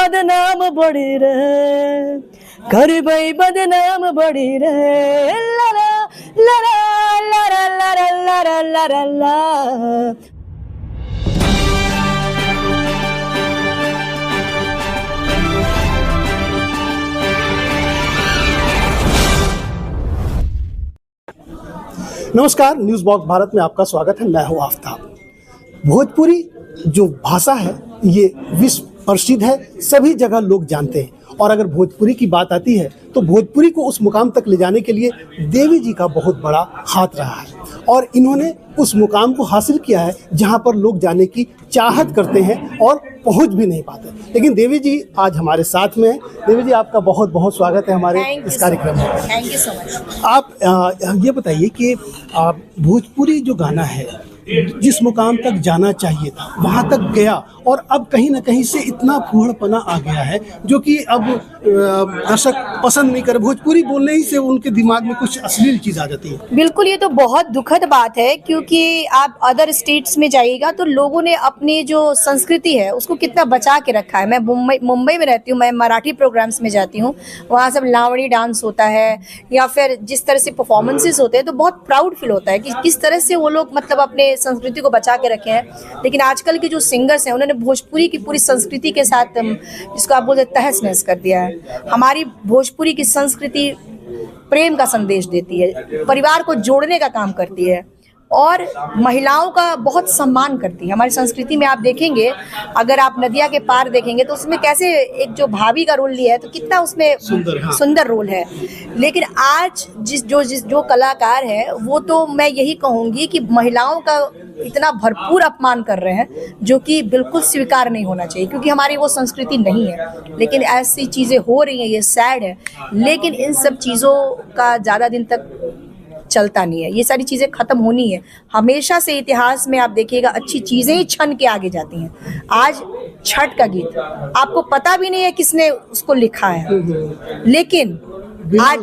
बदनाम बड़ी रे, करबै बदनाम बड़ी रे, लरा लरा लरा लरा लरा लरा ला। नमस्कार, न्यूज़ बॉक्स भारत में आपका स्वागत है। मैं हूं आफ्ताब। भोजपुरी जो भाषा है ये विश्व प्रसिद्ध है, सभी जगह लोग जानते हैं। और अगर भोजपुरी की बात आती है तो भोजपुरी को उस मुकाम तक ले जाने के लिए देवी जी का बहुत बड़ा हाथ रहा है और इन्होंने उस मुकाम को हासिल किया है जहां पर लोग जाने की चाहत करते हैं और पहुंच भी नहीं पाते। लेकिन देवी जी आज हमारे साथ में हैं। देवी जी, आपका बहुत बहुत स्वागत है हमारे इस कार्यक्रम में। Thank you so much. आप ये बताइए कि भोजपुरी जो गाना है जिस मुकाम तक जाना चाहिए था वहाँ तक गया और अब कहीं ना कहीं से इतना फूहड़पना आ गया है जो कि अब दर्शक पसंद नहीं करे। भोजपुरी बोलने ही से उनके दिमाग में कुछ अश्लील चीज़ आ जाती है। बिल्कुल, ये तो बहुत दुखद बात है क्योंकि आप अदर स्टेट्स में जाइएगा तो लोगों ने अपनी जो संस्कृति है उसको कितना बचा के रखा है। मैं मुंबई में रहती हूँ, मैं मराठी प्रोग्राम्स में जाती हूँ, वहाँ सब लावणी डांस होता है या फिर जिस तरह से परफॉर्मेंसेस होते हैं तो बहुत प्राउड फील होता है कि किस तरह से वो लोग मतलब अपने संस्कृति को बचा के रखे हैं। लेकिन आजकल के जो सिंगर्स हैं उन्होंने भोजपुरी की पूरी संस्कृति के साथ जिसको आप बोलते हैं तहस नहस कर दिया है। हमारी भोजपुरी की संस्कृति प्रेम का संदेश देती है, परिवार को जोड़ने का काम करती है और महिलाओं का बहुत सम्मान करती है। हमारी संस्कृति में आप देखेंगे, अगर आप नदिया के पार देखेंगे तो उसमें कैसे एक जो भाभी का रोल लिया है तो कितना उसमें सुंदर रोल है। लेकिन आज जो कलाकार है वो तो मैं यही कहूँगी कि महिलाओं का इतना भरपूर अपमान कर रहे हैं जो कि बिल्कुल स्वीकार नहीं होना चाहिए क्योंकि हमारी वो संस्कृति नहीं है। लेकिन ऐसी चीज़ें हो रही हैं, ये सैड है। लेकिन इन सब चीज़ों का ज़्यादा दिन तक चलता नहीं है, ये सारी चीज़ें खत्म होनी है। हमेशा से इतिहास में आप देखिएगा अच्छी चीज़ें ही छन के आगे जाती हैं। आज छठ का गीत आपको पता भी नहीं है किसने उसको लिखा है, लेकिन आज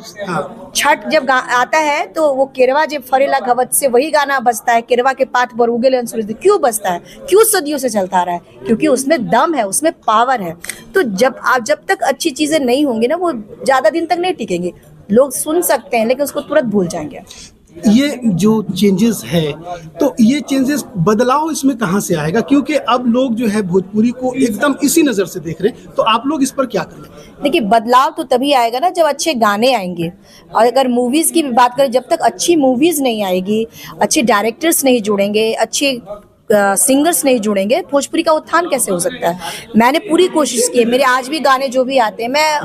छठ जब आता है तो वो केरवा जब फरेला घवत से वही गाना बजता है, केरवा के पात पर उगेले सूरज। क्यों बजता है, क्यों सदियों से चलता रहा है? क्योंकि उसमें दम है, उसमें पावर है। तो जब तक अच्छी चीज़ें नहीं होंगी ना वो ज़्यादा दिन तक नहीं टिकेंगी। लोग सुन सकते हैं लेकिन उसको तुरंत भूल जाएंगे। ये जो चेंजेस है तो ये चेंजेस बदलाव इसमें कहाँ से आएगा? क्योंकि अब लोग जो है भोजपुरी को एकदम इसी नज़र से देख रहे हैं, तो आप लोग इस पर क्या करें? देखिए, बदलाव तो तभी आएगा ना जब अच्छे गाने आएंगे। और अगर मूवीज़ की भी बात करें, जब तक अच्छी मूवीज़ नहीं आएगी, अच्छे डायरेक्टर्स नहीं जुड़ेंगे, अच्छे सिंगर्स नहीं जुड़ेंगे, भोजपुरी का उत्थान कैसे हो सकता है? मैंने पूरी कोशिश की है। मेरे आज भी गाने जो भी आते हैं, मैं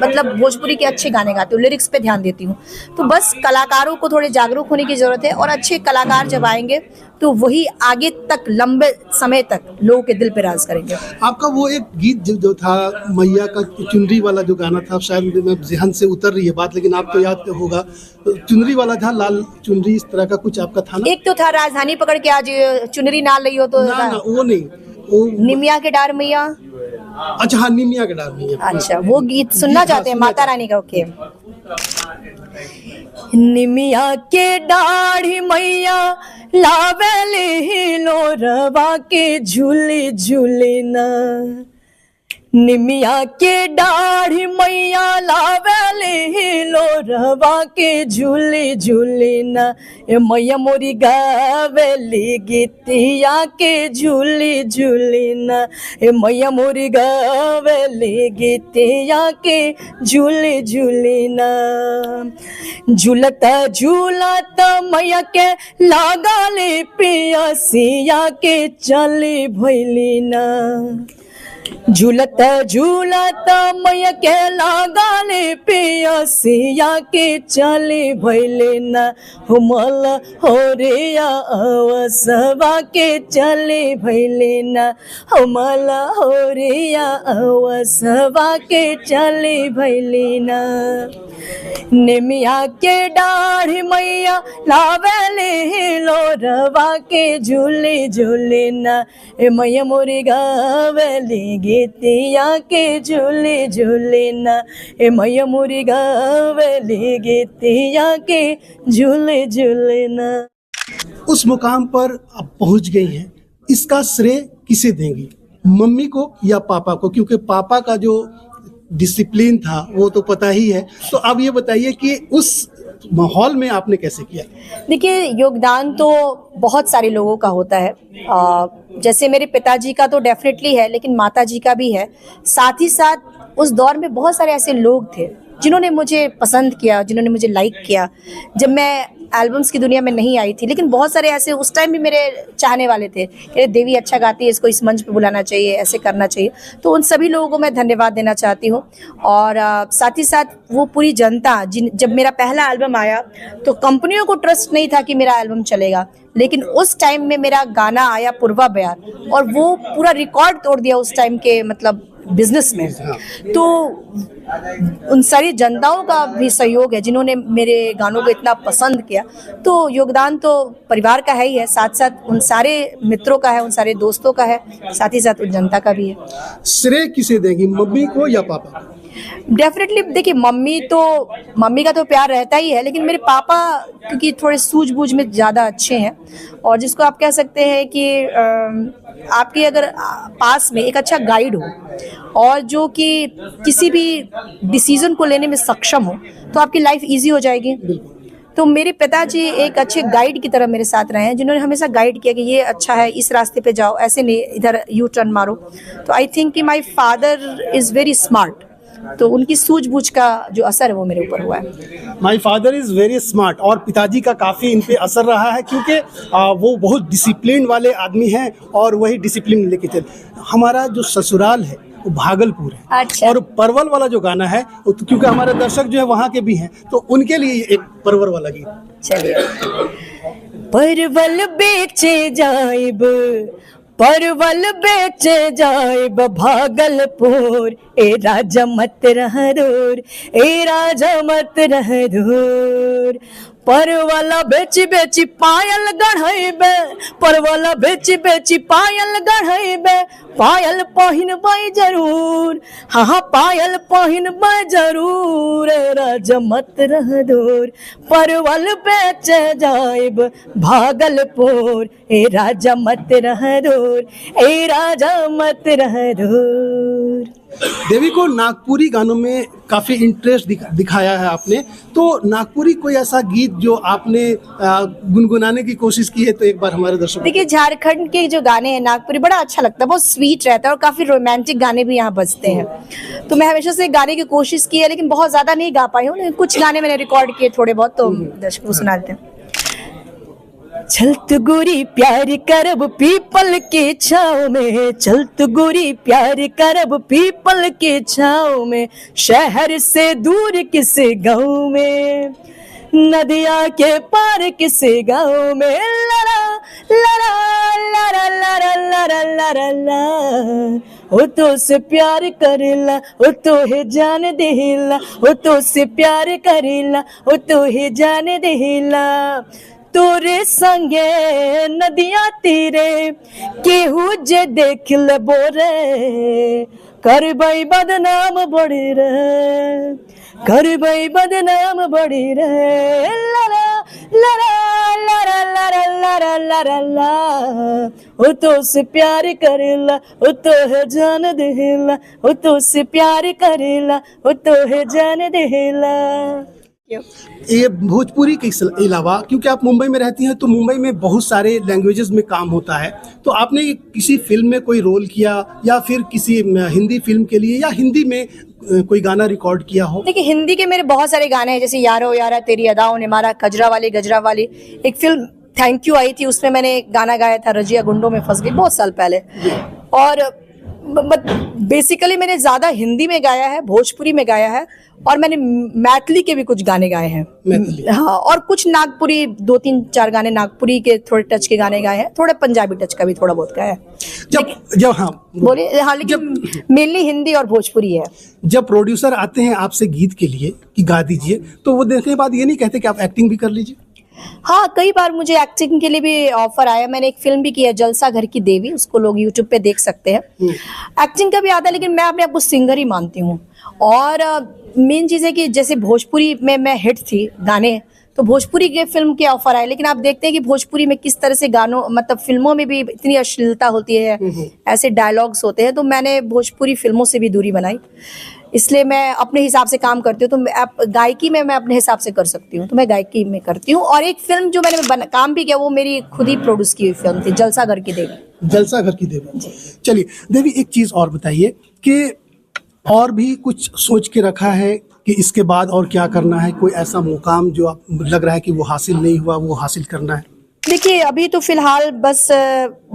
मतलब भोजपुरी के अच्छे गाने गाती हूँ, लिरिक्स पे ध्यान देती हूँ। तो बस कलाकारों को थोड़े जागरूक होने की ज़रूरत है और अच्छे कलाकार जब आएंगे तो वही आगे तक लंबे समय तक लोगों के दिल पे राज करेंगे। आपका वो एक गीत जो था मैया का चुनरी वाला जो गाना था, शायद मैं ज़हन से उतर रही है बात, लेकिन आपको याद होगा, चुनरी वाला था, लाल चुनरी, इस तरह का कुछ आपका था ना? एक तो था राजधानी पकड़ के आज चुनरी ना लियो तो ना वो नहीं, वो निमिया के डार मैया। अच्छा हाँ, निमिया के डार मैया। अच्छा, वो गीत सुनना चाहते हैं माता रानी का? ओके। निमिया के डाढ़ी मैया लावेली लोरवा के झूली झूली ना, निमिया के डाढ़ी मैया लावेली लोरवा के झूली झूली ना, ए मैया मोरी गावेली गीतिया के झूली झूली ना, ए मैया मोरी गावेली गीतिया के झूली झूली ना। झूलता झूलता मैया के लगाले पियसिया के चली भैली ना, झूलता झूलता मैया के लगाले पियसिया के चली भैले ना, हमल हो रे अवसवा के चली भैले ना, हमल हो रे अवसवा के चली भैले ना। निमिया के डाढ़ी मैया लावेले लोरवा के झूली झूली ना, ए मैया मोरी गावेली गीतिया के झूली झूली ना, ए मैया मोरी गावेली गीतिया के झूली झूली ना। उस मुकाम पर आप पहुंच गई हैं, इसका श्रेय किसे देंगी? मम्मी को या पापा को, क्योंकि पापा का जो डिसिप्लिन था वो तो पता ही है, तो अब ये बताइए कि उस माहौल में आपने कैसे किया? देखिए, योगदान तो बहुत सारे लोगों का होता है। जैसे मेरे पिताजी का तो डेफिनेटली है, लेकिन माताजी का भी है। साथ ही साथ उस दौर में बहुत सारे ऐसे लोग थे जिन्होंने मुझे पसंद किया, जिन्होंने मुझे लाइक किया जब मैं एल्बम्स की दुनिया में नहीं आई थी। लेकिन बहुत सारे ऐसे उस टाइम भी मेरे चाहने वाले थे कि देवी अच्छा गाती है, इसको इस मंच पे बुलाना चाहिए, ऐसे करना चाहिए। तो उन सभी लोगों को मैं धन्यवाद देना चाहती हूँ। और साथ ही साथ वो पूरी जनता, जब मेरा पहला एल्बम आया तो कंपनियों को ट्रस्ट नहीं था कि मेरा एल्बम चलेगा, लेकिन उस टाइम में मेरा गाना आया पूर्वा बयार और वो पूरा रिकॉर्ड तोड़ दिया उस टाइम के मतलब बिजनेस में। तो उन सारी जनताओं का भी सहयोग है जिन्होंने मेरे गानों को इतना पसंद किया। तो योगदान तो परिवार का है ही है, साथ साथ उन सारे मित्रों का है, उन सारे दोस्तों का है, साथ ही साथ उन जनता का भी है। श्रेय किसे देंगी, मम्मी को या पापा को? डेफिनेटली देखिए, मम्मी का तो प्यार रहता ही है, लेकिन मेरे पापा क्योंकि थोड़े सूझबूझ में ज़्यादा अच्छे हैं और जिसको आप कह सकते हैं कि आपके अगर पास में एक अच्छा गाइड हो और जो कि किसी भी डिसीजन को लेने में सक्षम हो तो आपकी लाइफ इजी हो जाएगी। तो मेरे पिताजी एक अच्छे गाइड की तरह मेरे साथ रहे हैं, जिन्होंने हमेशा गाइड किया कि ये अच्छा है, इस रास्ते पे जाओ, ऐसे नहीं इधर यू टर्न मारो। तो आई थिंक कि my father is very smart, तो उनकी सूझबूझ का जो असर है वो मेरे ऊपर हुआ है। My father is very smart, और पिताजी का काफ़ी इन पे असर रहा है क्योंकि वो बहुत डिसिप्लिन वाले आदमी हैं और वही डिसिप्लिन लेके चल। हमारा जो ससुराल है वो भागलपुर है। अच्छा। और परवल वाला जो गाना है वो तो क्योंकि हमारे दर्शक जो है वहाँ के भी हैं, तो उनके लिए एक परवल वाला गीत। चलिए। परवल बेचे जाइब, परवल बेचे जाइब भागलपुर, ए राजा मत रह दूर, ए राजा मत रह दूर। परवल बेची बेची पायल गढ़ैबे, परवल बेची बेची पायल गढ़ैबे, पायल पहिनबै जरूर, हाँ पायल पहिनबै जरूर, ए राजा मत रह दूर। परवल बेचे जाइब भागलपुर, ए राजा मत रह दूर, ए राजा मत रह दूर। देवी को नागपुरी गानों में काफ़ी इंटरेस्ट दिखाया है आपने, तो नागपुरी कोई ऐसा गीत जो आपने गुनगुनाने की कोशिश की है तो एक बार हमारे दर्शकों। देखिए, झारखंड के जो गाने हैं नागपुरी बड़ा अच्छा लगता है, बहुत स्वीट रहता है और काफ़ी रोमांटिक गाने भी यहाँ बजते हैं। तो मैं हमेशा से गाने की कोशिश की है, लेकिन बहुत ज़्यादा नहीं गा पाई हूँ, लेकिन कुछ गाने मैंने रिकॉर्ड किए थोड़े बहुत, तो दर्शकों को सुना देते हैं। चलत गोरी प्यार करब पीपल के छाँव में, चलत गोरी प्यार करब पीपल के छाँव में, शहर से दूर किसी गाँव में, नदिया के पार किसी गाँव में, लरा लरा लरा लरा लरा लरा ला, ओ तो से प्यार करेला, ओ तो है जान देला, ओ तो से प्यार करेला, ओ तो है जान देला। तोरे संगे नदिया तीरे केहू जे देख ले बोरे, करबै बदनाम बड़ी रे, करबै बदनाम बड़ी रे, लरा लरा लरा लरा लरा लरा ला, ओ तो से प्यार करेला, ओ तो है जान देला, ओ तो से प्यार करेला, ओ तो है जान देला। ये भोजपुरी के अलावा क्योंकि आप मुंबई में रहती हैं तो मुंबई में बहुत सारे लैंग्वेजेस में काम होता है, तो आपने किसी फिल्म में कोई रोल किया या फिर किसी हिंदी फिल्म के लिए या हिंदी में कोई गाना रिकॉर्ड किया हो? देखिए, हिंदी के मेरे बहुत सारे गाने हैं, जैसे यारो यारा तेरी अदाओं ने मारा, गजरा वाली। एक फिल्म थैंक यू आई थी, उसमें मैंने गाना गाया था, रजिया गुंडों में फंस गई, बहुत साल पहले। और बेसिकली मैंने ज़्यादा हिंदी में गाया है, भोजपुरी में गाया है, और मैंने मैथिली के भी कुछ गाने गाए हैं। हाँ, और कुछ नागपुरी 2-3-4 गाने नागपुरी के थोड़े टच के गाने गाए हैं, थोड़े पंजाबी टच का भी थोड़ा बहुत गाया है। जब हाँ बोलिए। हाँ, लेकिन मेनली हिंदी और भोजपुरी है। जब प्रोड्यूसर आते हैं आपसे गीत के लिए कि गा दीजिए, तो वो देखने के बाद ये नहीं कहते कि आप एक्टिंग भी कर लीजिए? हाँ, कई बार मुझे एक्टिंग के लिए भी ऑफर आया। मैंने एक फिल्म भी की है, जलसा घर की देवी, उसको लोग यूट्यूब पे देख सकते हैं। एक्टिंग का भी आता है, लेकिन मैं अपने आप को सिंगर ही मानती हूँ। और मेन चीज़ है कि जैसे भोजपुरी में मैं हिट थी गाने, तो भोजपुरी के फिल्म के ऑफर आए, लेकिन आप देखते हैं कि भोजपुरी में किस तरह से गानों मतलब फिल्मों में भी इतनी अश्लीलता होती है, ऐसे डायलॉग्स होते हैं, तो मैंने भोजपुरी फिल्मों से भी दूरी बनाई। इसलिए मैं अपने हिसाब से काम करती हूँ। तो आप गायकी में मैं अपने हिसाब से कर सकती हूँ, तो मैं गायकी में करती हूँ। और एक फिल्म जो मैंने काम भी किया वो मेरी खुद ही प्रोड्यूस की हुई फिल्म थी, जलसा घर की देवी। जलसा घर की देवी। चलिए देवी, एक चीज और बताइए कि और भी कुछ सोच के रखा है कि इसके बाद और क्या करना है? कोई ऐसा मुकाम जो आप लग रहा है कि वो हासिल नहीं हुआ, वो हासिल करना है? देखिए, अभी तो फिलहाल बस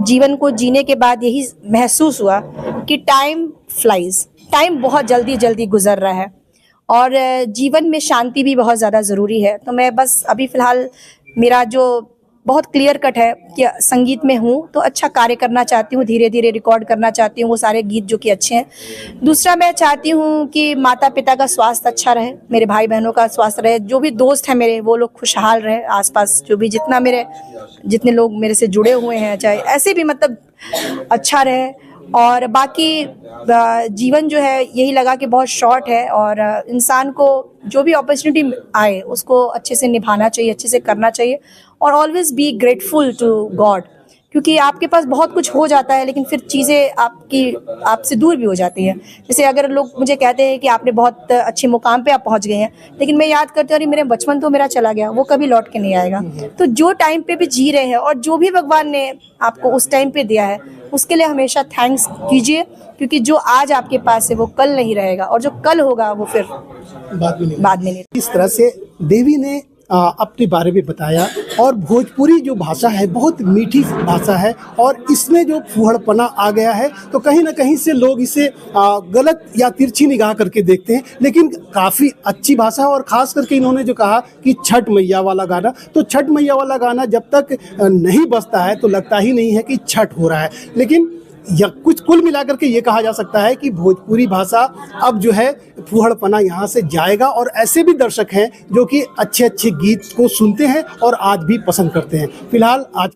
जीवन को जीने के बाद यही महसूस हुआ कि टाइम फ्लाइज, टाइम बहुत जल्दी जल्दी गुजर रहा है और जीवन में शांति भी बहुत ज़्यादा ज़रूरी है। तो मैं बस अभी फ़िलहाल मेरा जो बहुत क्लियर कट है कि संगीत में हूँ तो अच्छा कार्य करना चाहती हूँ, धीरे धीरे रिकॉर्ड करना चाहती हूँ वो सारे गीत जो कि अच्छे हैं। दूसरा, मैं चाहती हूँ कि माता पिता का स्वास्थ्य अच्छा रहे, मेरे भाई बहनों का स्वास्थ्य रहे, जो भी दोस्त हैं मेरे वो लोग खुशहाल रहे, आसपास जो भी जितने लोग मेरे से जुड़े हुए हैं, चाहे ऐसे भी मतलब अच्छा रहे। और बाकी जीवन जो है यही लगा कि बहुत शॉर्ट है और इंसान को जो भी अपॉर्चुनिटी आए उसको अच्छे से निभाना चाहिए, अच्छे से करना चाहिए और always be grateful to God, क्योंकि आपके पास बहुत कुछ हो जाता है लेकिन फिर चीज़ें आपसे दूर भी हो जाती हैं। जैसे अगर लोग मुझे कहते हैं कि आपने बहुत अच्छे मुकाम पे आप पहुंच गए हैं, लेकिन मैं याद करती हूँ अरे मेरे बचपन तो मेरा चला गया, वो कभी लौट के नहीं आएगा। तो जो टाइम पे भी जी रहे हैं और जो भी भगवान ने आपको उस टाइम पे दिया है उसके लिए हमेशा थैंक्स कीजिए, क्योंकि जो आज आपके पास है वो कल नहीं रहेगा और जो कल होगा वो फिर बाद में नहीं। इस तरह से देवी ने अपने बारे में बताया। और भोजपुरी जो भाषा है बहुत मीठी भाषा है और इसमें जो फूहड़पना आ गया है तो कहीं ना कहीं से लोग इसे गलत या तिरछी निगाह करके देखते हैं, लेकिन काफ़ी अच्छी भाषा है। और ख़ास करके इन्होंने जो कहा कि छठ मैया वाला गाना, तो छठ मैया वाला गाना जब तक नहीं बजता है तो लगता ही नहीं है कि छठ हो रहा है। लेकिन या कुछ कुल मिलाकर के ये कहा जा सकता है कि भोजपुरी भाषा अब जो है फूहड़पना यहाँ से जाएगा और ऐसे भी दर्शक हैं जो कि अच्छे अच्छे गीत को सुनते हैं और आज भी पसंद करते हैं। फिलहाल आज